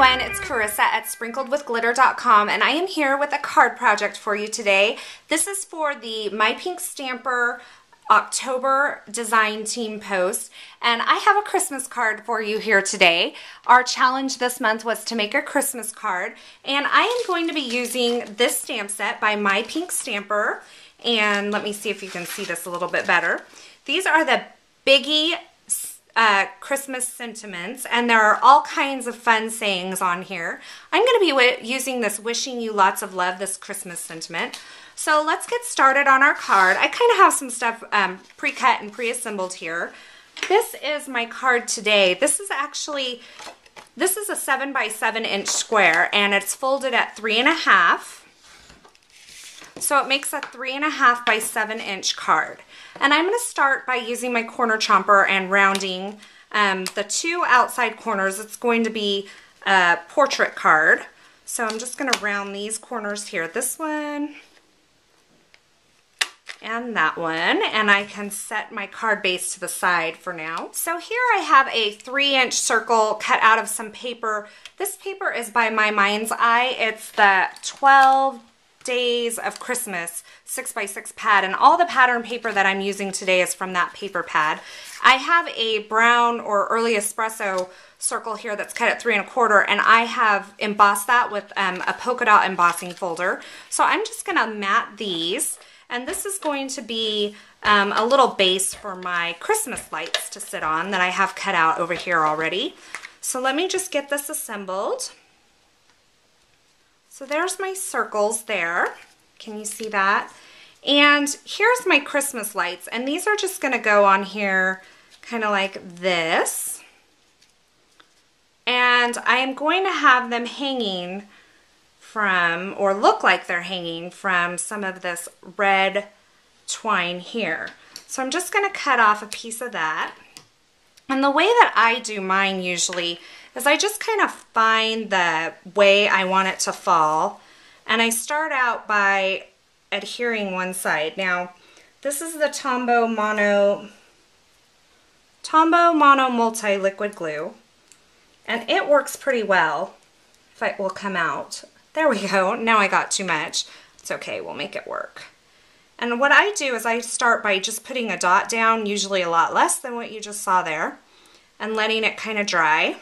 everyone, it's Carissa at sprinkledwithglitter.com, and I am here with a card project for you today. This is for the My Pink Stamper October design team post, and I have a Christmas card for you here today. Our challenge this month was to make a Christmas card, and I am going to be using this stamp set by My Pink Stamper, and let me see if you can see this a little bit better. These are the Biggie Christmas sentiments, and there are all kinds of fun sayings on here. I'm going to be using this wishing you lots of love, this Christmas sentiment. So let's get started on our card. I kind of have some stuff pre-cut and pre-assembled here. This is my card today. This is a 7 by 7 inch square, and it's folded at 3.5. So it makes a 3.5 by 7 inch card. And I'm going to start by using my corner chomper and rounding the two outside corners. It's going to be a portrait card. So I'm just going to round these corners here. This one and that one. And I can set my card base to the side for now. So here I have a 3-inch circle cut out of some paper. This paper is by My Mind's Eye. It's the 12 Days of Christmas 6x6 pad, and all the pattern paper that I'm using today is from that paper pad. I have a brown or early espresso circle here that's cut at 3 1/4, and I have embossed that with a polka dot embossing folder. So I'm just going to mat these, and this is going to be a little base for my Christmas lights to sit on that I have cut out over here already. So let me just get this assembled. So there's my circles there. Can you see that? And here's my Christmas lights, and these are just going to go on here kind of like this. And I am going to have them hanging from, or look like they're hanging from, some of this red twine here. So I'm just going to cut off a piece of that. And the way that I do mine usually is I just kind of find the way I want it to fall, and I start out by adhering one side. Now, this is the Tombow Mono Multi-Liquid Glue, and it works pretty well. If it will come out. There we go. Now I got too much. It's okay, we'll make it work. And what I do is I start by just putting a dot down, usually a lot less than what you just saw there, and letting it kind of dry.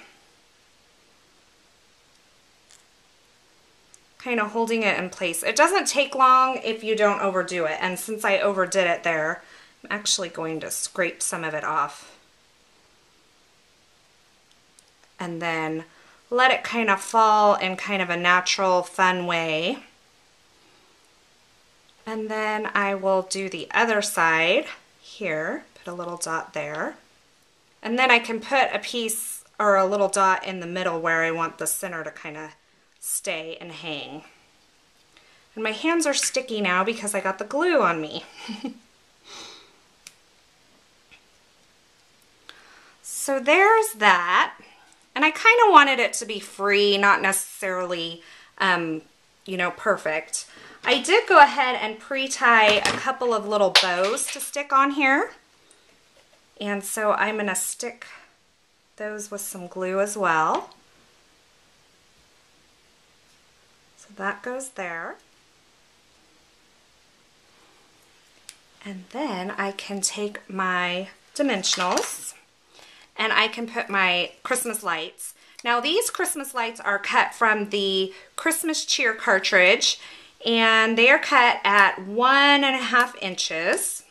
Kind of holding it in place. It doesn't take long if you don't overdo it, and since I overdid it there, I'm actually going to scrape some of it off and then let it kind of fall in kind of a natural, fun way. And then I will do the other side here, put a little dot there, and then I can put a piece or a little dot in the middle where I want the center to kind of stay and hang. And my hands are sticky now because I got the glue on me. So there's that. And I kind of wanted it to be free, not necessarily, you know, perfect. I did go ahead and pre-tie a couple of little bows to stick on here. And so I'm going to stick those with some glue as well. That goes there. And then I can take my dimensionals and I can put my Christmas lights. Now these Christmas lights are cut from the Christmas Cheer cartridge, and they are cut at 1.5 inches.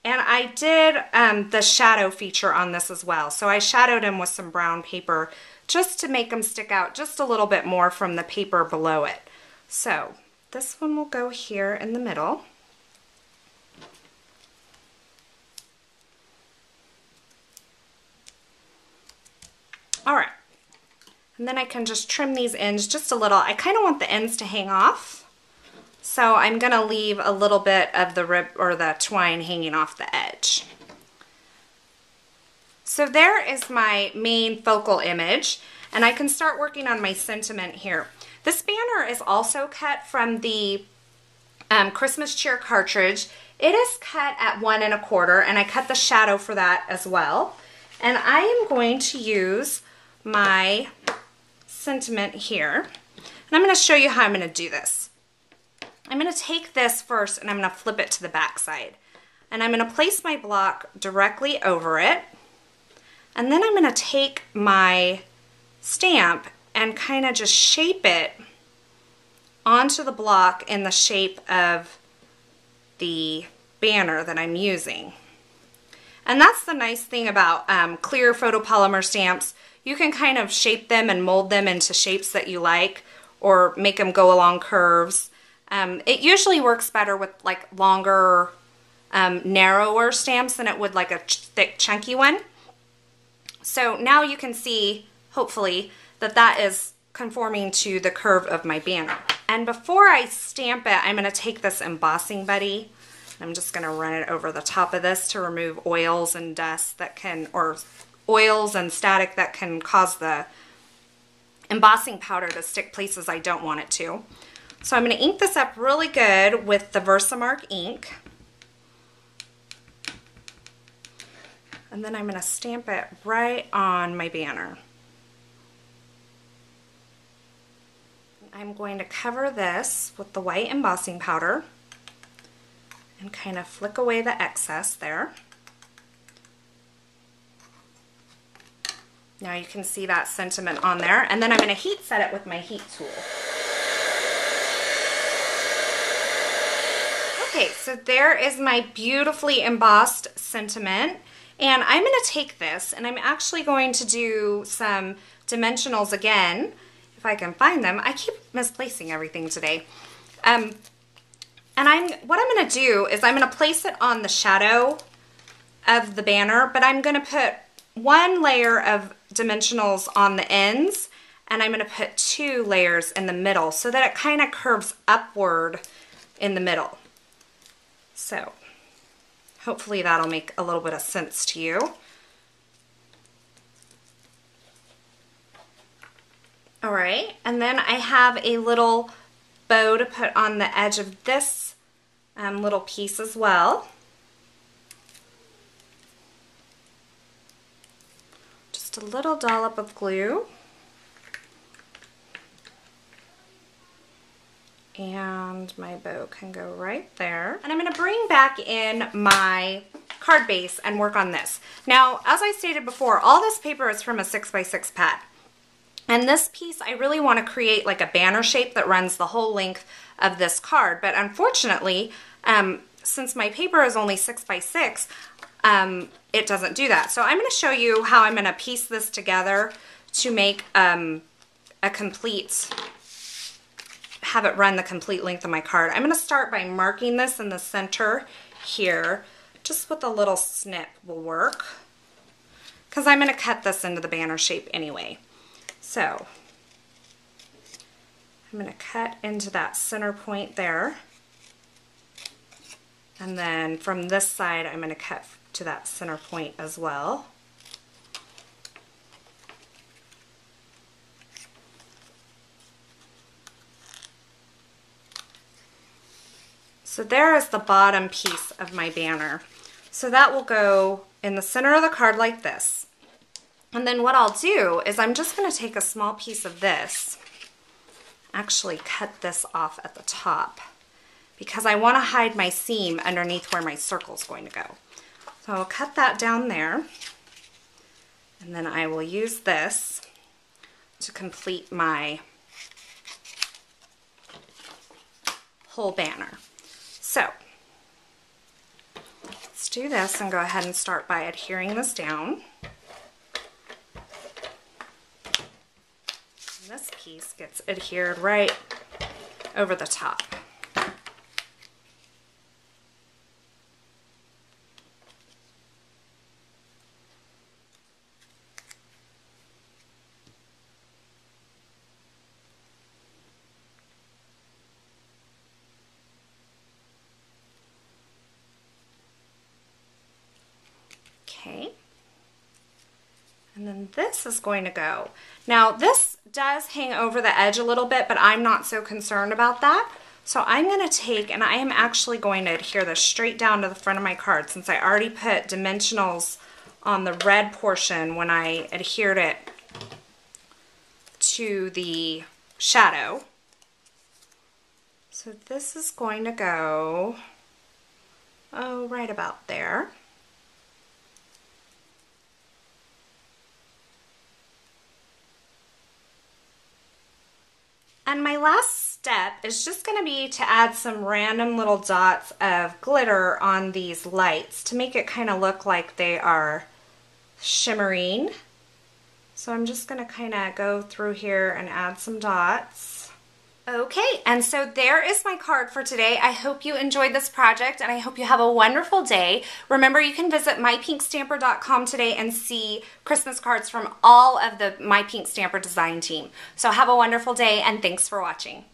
And I did the shadow feature on this as well. So I shadowed them with some brown paper just to make them stick out just a little bit more from the paper below it. So this one will go here in the middle. All right, and then I can just trim these ends just a little. I kind of want the ends to hang off, so I'm going to leave a little bit of the rib or the twine hanging off the edge. So there is my main focal image, and I can start working on my sentiment here. This banner is also cut from the Christmas Cheer cartridge. It is cut at 1 1/4, and I cut the shadow for that as well. And I am going to use my sentiment here. And I'm going to show you how I'm going to do this. I'm going to take this first and I'm going to flip it to the back side. And I'm going to place my block directly over it. And then I'm going to take my stamp and kind of just shape it onto the block in the shape of the banner that I'm using. And that's the nice thing about clear photopolymer stamps. You can kind of shape them and mold them into shapes that you like, or make them go along curves. It usually works better with like longer, narrower stamps than it would like a thick, chunky one. So now you can see, hopefully, that that is conforming to the curve of my banner. And before I stamp it, I'm going to take this embossing buddy. I'm just going to run it over the top of this to remove oils and dust that can, or oils and static that can cause the embossing powder to stick places I don't want it to. So I'm going to ink this up really good with the Versamark ink. And then I'm going to stamp it right on my banner. I'm going to cover this with the white embossing powder and kind of flick away the excess there. Now you can see that sentiment on there, and then I'm going to heat set it with my heat tool. Okay, so there is my beautifully embossed sentiment, and I'm going to take this and I'm actually going to do some dimensionals again, if I can find them. I keep misplacing everything today. And what I'm going to do is I'm going to place it on the shadow of the banner, but I'm going to put one layer of dimensionals on the ends, and I'm going to put 2 layers in the middle so that it kind of curves upward in the middle. So hopefully that'll make a little bit of sense to you. All right, and then I have a little bow to put on the edge of this little piece as well. Just a little dollop of glue. And my bow can go right there. And I'm going to bring back in my card base and work on this. Now, as I stated before, all this paper is from a 6x6 pad. And this piece, I really want to create like a banner shape that runs the whole length of this card. But unfortunately, since my paper is only 6x6, it doesn't do that. So I'm going to show you how I'm going to piece this together to make a complete, have it run the complete length of my card. I'm going to start by marking this in the center here. Just with a little snip will work, because I'm going to cut this into the banner shape anyway. So I'm going to cut into that center point there, and then from this side I'm going to cut to that center point as well. So there is the bottom piece of my banner. So that will go in the center of the card like this. And then what I'll do is I'm just going to take a small piece of this, actually cut this off at the top, because I want to hide my seam underneath where my circle is going to go. So I'll cut that down there, and then I will use this to complete my whole banner. So let's do this and go ahead and start by adhering this down. This piece gets adhered right over the top. Okay. And then this is going to go. Now this does hang over the edge a little bit, but I'm not so concerned about that. So I'm going to take, and I am actually going to adhere this straight down to the front of my card, since I already put dimensionals on the red portion when I adhered it to the shadow. So this is going to go, oh, right about there. And my last step is just going to be to add some random little dots of glitter on these lights to make it kind of look like they are shimmering. So I'm just going to kind of go through here and add some dots. Okay, and so there is my card for today. I hope you enjoyed this project and I hope you have a wonderful day. Remember, you can visit mypinkstamper.com today and see Christmas cards from all of the My Pink Stamper design team. So have a wonderful day and thanks for watching.